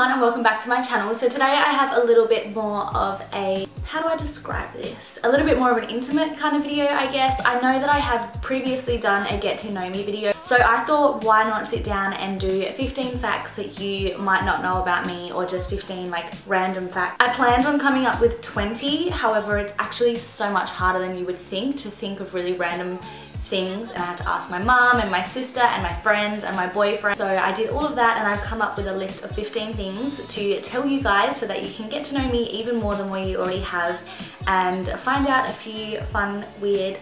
everyone and welcome back to my channel. So today I have a little bit more of a, how do I describe this? A little bit more of an intimate kind of video, I guess. I know that I have previously done a get to know me video. So I thought, why not sit down and do 15 facts that you might not know about me, or just 15 like random facts. I planned on coming up with 20, however it's actually so much harder than you would think to think of really random things, and I had to ask my mom and my sister and my friends and my boyfriend. So I did all of that and I've come up with a list of 15 things to tell you guys so that you can get to know me even more than what you already have and find out a few fun, weird,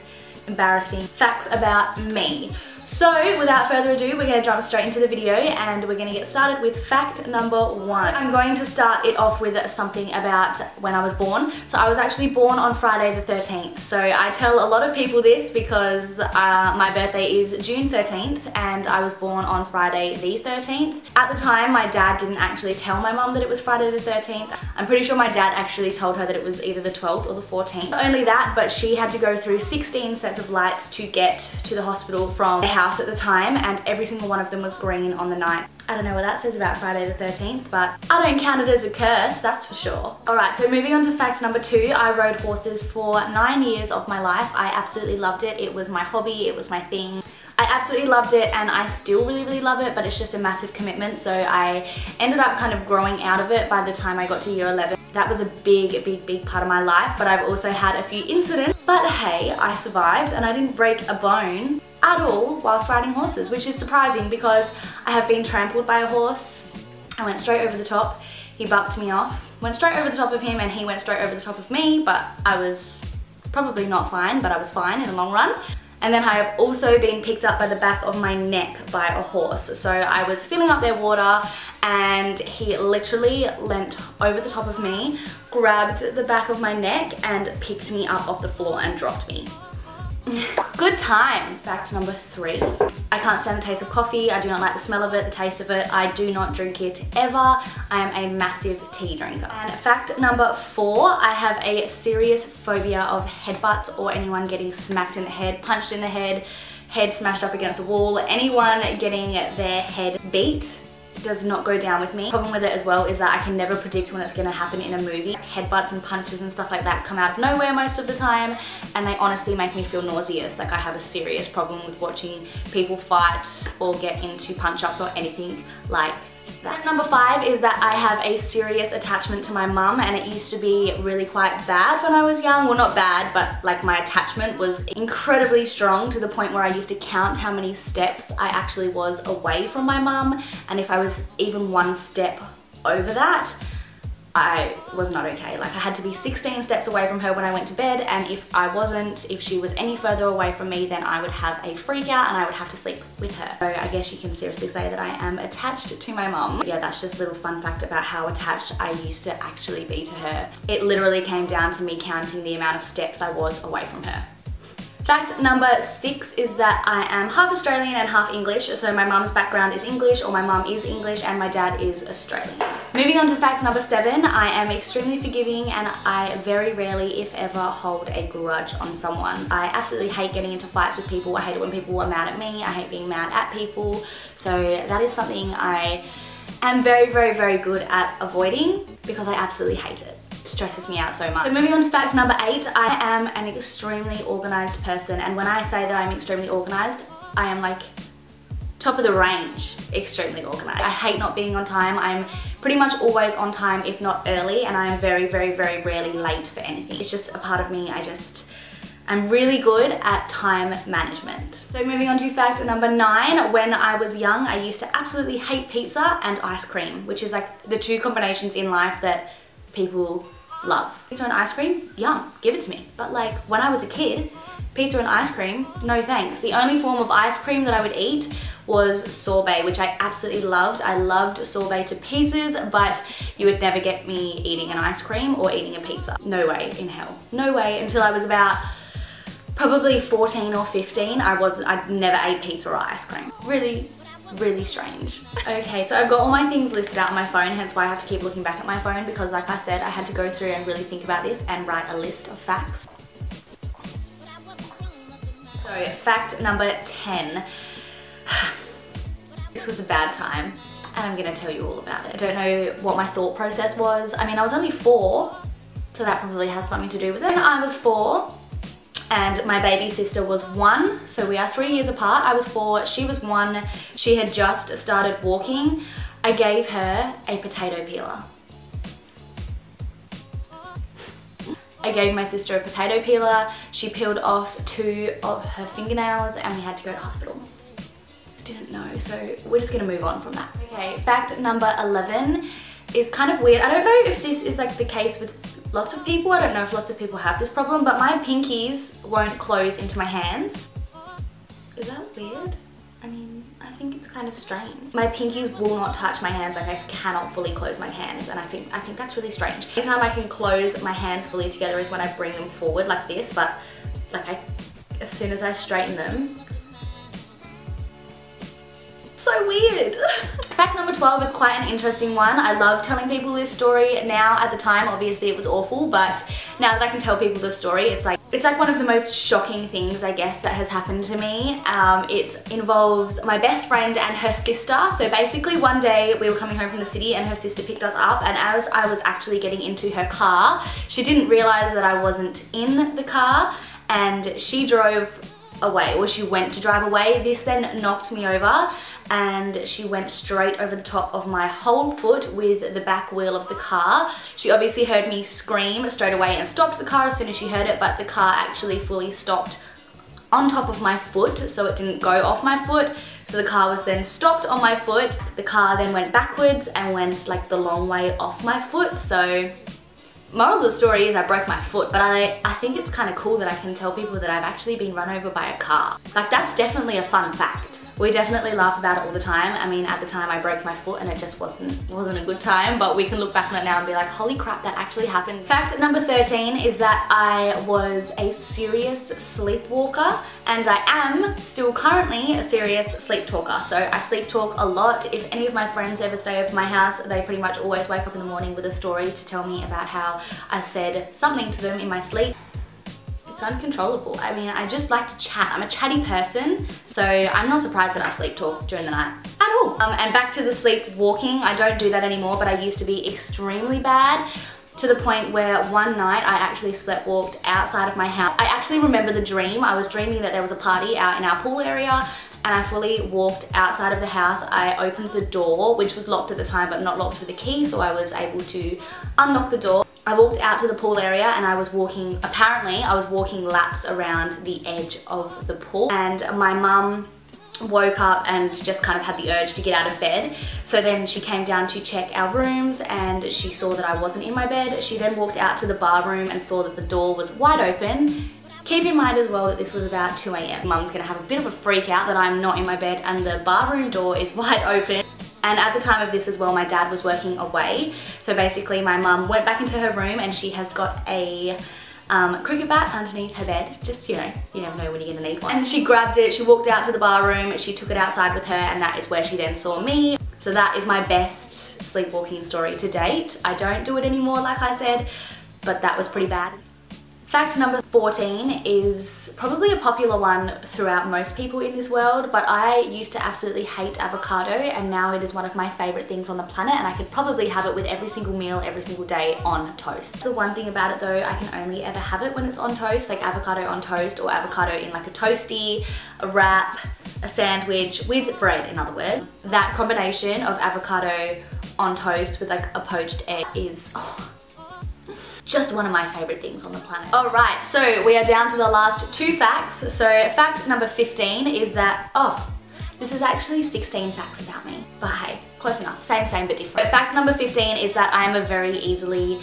embarrassing facts about me. So without further ado, we're going to jump straight into the video and we're going to get started with fact number 1. I'm going to start it off with something about when I was born. So I was actually born on Friday the 13th. So I tell a lot of people this because my birthday is June 13th and I was born on Friday the 13th. At the time, my dad didn't actually tell my mum that it was Friday the 13th. I'm pretty sure my dad actually told her that it was either the 12th or the 14th. Not only that, but she had to go through 16 sets of lights to get to the hospital from the house at the time, and every single one of them was green on the night. I don't know what that says about Friday the 13th, but I don't count it as a curse, that's for sure. Alright, so moving on to fact number 2, I rode horses for 9 years of my life. I absolutely loved it. It was my hobby, it was my thing. I absolutely loved it and I still really love it, but it's just a massive commitment, so I ended up kind of growing out of it by the time I got to year 11. That was a big part of my life, but I've also had a few incidents. But hey, I survived and I didn't break a bone at all whilst riding horses, which is surprising because I have been trampled by a horse. I went straight over the top, he bucked me off, went straight over the top of him and he went straight over the top of me, but I was probably not fine, but I was fine in the long run. And then I have also been picked up by the back of my neck by a horse. So I was filling up their water and he literally leant over the top of me, grabbed the back of my neck and picked me up off the floor and dropped me. Good times. Fact number 3. I can't stand the taste of coffee. I do not like the smell of it, the taste of it. I do not drink it ever. I am a massive tea drinker. And fact number 4, I have a serious phobia of headbutts or anyone getting smacked in the head, punched in the head smashed up against a wall. Anyone getting their head beat does not go down with me. The problem with it as well is that I can never predict when it's going to happen in a movie. Headbutts and punches and stuff like that come out of nowhere most of the time, and they honestly make me feel nauseous. Like, I have a serious problem with watching people fight or get into punch-ups or anything like that. Number 5 is that I have a serious attachment to my mum, and it used to be really quite bad when I was young. Well, not bad, but like my attachment was incredibly strong to the point where I used to count how many steps I actually was away from my mum, and if I was even one step over that, I was not okay. Like, I had to be 16 steps away from her when I went to bed, and if I wasn't, if she was any further away from me, then I would have a freak out and I would have to sleep with her. So I guess you can seriously say that I am attached to my mum. Yeah, that's just a little fun fact about how attached I used to actually be to her. It literally came down to me counting the amount of steps I was away from her. Fact number 6 is that I am half Australian and half English. So my mum's background is English, or my mum is English, and my dad is Australian. Moving on to fact number 7, I am extremely forgiving and I very rarely, if ever, hold a grudge on someone. I absolutely hate getting into fights with people. I hate it when people are mad at me. I hate being mad at people. So that is something I am very good at avoiding because I absolutely hate it. Stresses me out so much. So moving on to fact number 8, I am an extremely organized person, and when I say that I'm extremely organized, I am like top of the range extremely organized. I hate not being on time. I'm pretty much always on time, if not early, and I am very rarely late for anything. It's just a part of me. I'm really good at time management. So moving on to fact number 9, when I was young, I used to absolutely hate pizza and ice cream, which is like the two combinations in life that people love. Pizza and ice cream, yum, give it to me. But like, when I was a kid, pizza and ice cream, no thanks. The only form of ice cream that I would eat was sorbet, which I absolutely loved. I loved sorbet to pieces, but you would never get me eating an ice cream or eating a pizza. No way in hell. No way. Until I was about probably 14 or 15, I never ate pizza or ice cream. Really strange. Okay, so I've got all my things listed out on my phone, hence why I have to keep looking back at my phone, because like I said, I had to go through and really think about this and write a list of facts. So fact number 10. This was a bad time. and I'm gonna tell you all about it. I don't know what my thought process was. I mean, I was only 4, so that probably has something to do with it. I was 4 and my baby sister was 1, so we are 3 years apart. I was 4, she was 1. She had just started walking. I gave her a potato peeler. I gave my sister a potato peeler. She peeled off 2 of her fingernails and we had to go to hospital. Didn't know, so we're just gonna move on from that. Okay, fact number 11 is kind of weird. I don't know if this is like the case with lots of people. I don't know if lots of people have this problem, but my pinkies won't close into my hands. Is that weird? I mean, I think it's kind of strange. My pinkies will not touch my hands. Like, I cannot fully close my hands, and I think that's really strange. The only time I can close my hands fully together is when I bring them forward like this, but like as soon as I straighten them, so weird. Fact number 12 is quite an interesting one. I love telling people this story now. At the time, obviously it was awful, but now that I can tell people the story, it's like one of the most shocking things, I guess, that has happened to me. It involves my best friend and her sister. So basically one day we were coming home from the city and her sister picked us up, and as I was actually getting into her car, she didn't realize that I wasn't in the car and she drove away, or she went to drive away. This then knocked me over and she went straight over the top of my whole foot with the back wheel of the car. She obviously heard me scream straight away and stopped the car as soon as she heard it, but the car actually fully stopped on top of my foot, so it didn't go off my foot. So the car was then stopped on my foot. The car then went backwards and went like the long way off my foot. So moral of the story is I broke my foot, but I think it's kind of cool that I can tell people that I've actually been run over by a car. Like, that's definitely a fun fact. We definitely laugh about it all the time. I mean, at the time I broke my foot and it just wasn't a good time, but we can look back on it now and be like, holy crap, that actually happened. Fact number 13 is that I was a serious sleepwalker, and I am still currently a serious sleep talker. So I sleep talk a lot. If any of my friends ever stay over my house, they pretty much always wake up in the morning with a story to tell me about how I said something to them in my sleep. It's uncontrollable. I mean, I just like to chat. I'm a chatty person, so I'm not surprised that I sleep talk during the night at all. And back to the sleepwalking, I don't do that anymore, but I used to be extremely bad, to the point where one night I actually sleepwalked outside of my house. I actually remember the dream. I was dreaming that there was a party out in our pool area, and I fully walked outside of the house. I opened the door, which was locked at the time, but not locked with a key, so I was able to unlock the door. I walked out to the pool area and I was walking, apparently I was walking laps around the edge of the pool, and my mum woke up and just kind of had the urge to get out of bed. So then she came down to check our rooms and she saw that I wasn't in my bed. She then walked out to the bar room and saw that the door was wide open. Keep in mind as well that this was about 2 AM. Mum's gonna have a bit of a freak out that I'm not in my bed and the bar room door is wide open. And at the time of this as well, my dad was working away. So basically my mum went back into her room and she has got a cricket bat underneath her bed. Just, you know, you never know when you're gonna need one. And she grabbed it, she walked out to the bar room, she took it outside with her, and that is where she then saw me. So that is my best sleepwalking story to date. I don't do it anymore, like I said, but that was pretty bad. Fact number 14 is probably a popular one throughout most people in this world, but I used to absolutely hate avocado, and now it is one of my favorite things on the planet, and I could probably have it with every single meal, every single day on toast. The one thing about it though, I can only ever have it when it's on toast, like avocado on toast or avocado in like a toasty, a wrap, a sandwich with bread, in other words. That combination of avocado on toast with like a poached egg is, just one of my favorite things on the planet. All right, so we are down to the last 2 facts. So fact number 15 is that, this is actually 16 facts about me, but hey, close enough, same but different. But fact number 15 is that I am a very easily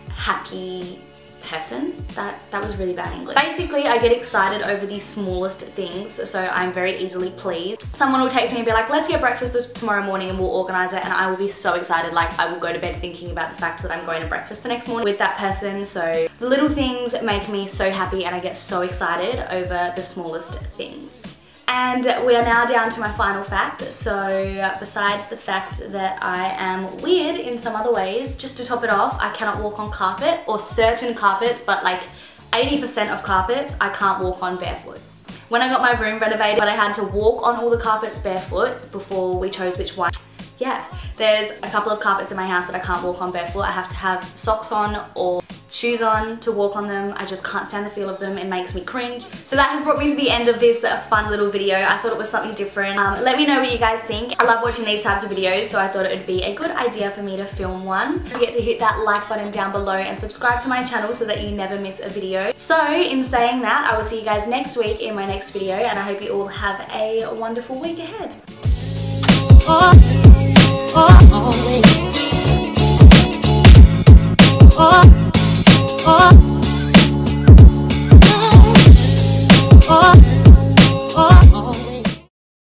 happy person. That was really bad English. Basically, I get excited over the smallest things, so I'm very easily pleased. Someone will text me and be like, let's get breakfast tomorrow morning and we'll organize it, and I will be so excited. Like, I will go to bed thinking about the fact that I'm going to breakfast the next morning with that person. So the little things make me so happy and I get so excited over the smallest things. And we are now down to my final fact. So besides the fact that I am weird in some other ways, just to top it off, I cannot walk on carpet, or certain carpets, but like 80% of carpets I can't walk on barefoot. When I got my room renovated, but I had to walk on all the carpets barefoot before we chose which one. yeah, there's a couple of carpets in my house that I can't walk on barefoot. I have to have socks on or shoes on to walk on them. I just can't stand the feel of them. It makes me cringe. So that has brought me to the end of this fun little video. I thought it was something different. Let me know what you guys think. I love watching these types of videos, so I thought it would be a good idea for me to film one. Don't forget to hit that like button down below and subscribe to my channel so that you never miss a video. So in saying that, I will see you guys next week in my next video, and I hope you all have a wonderful week ahead.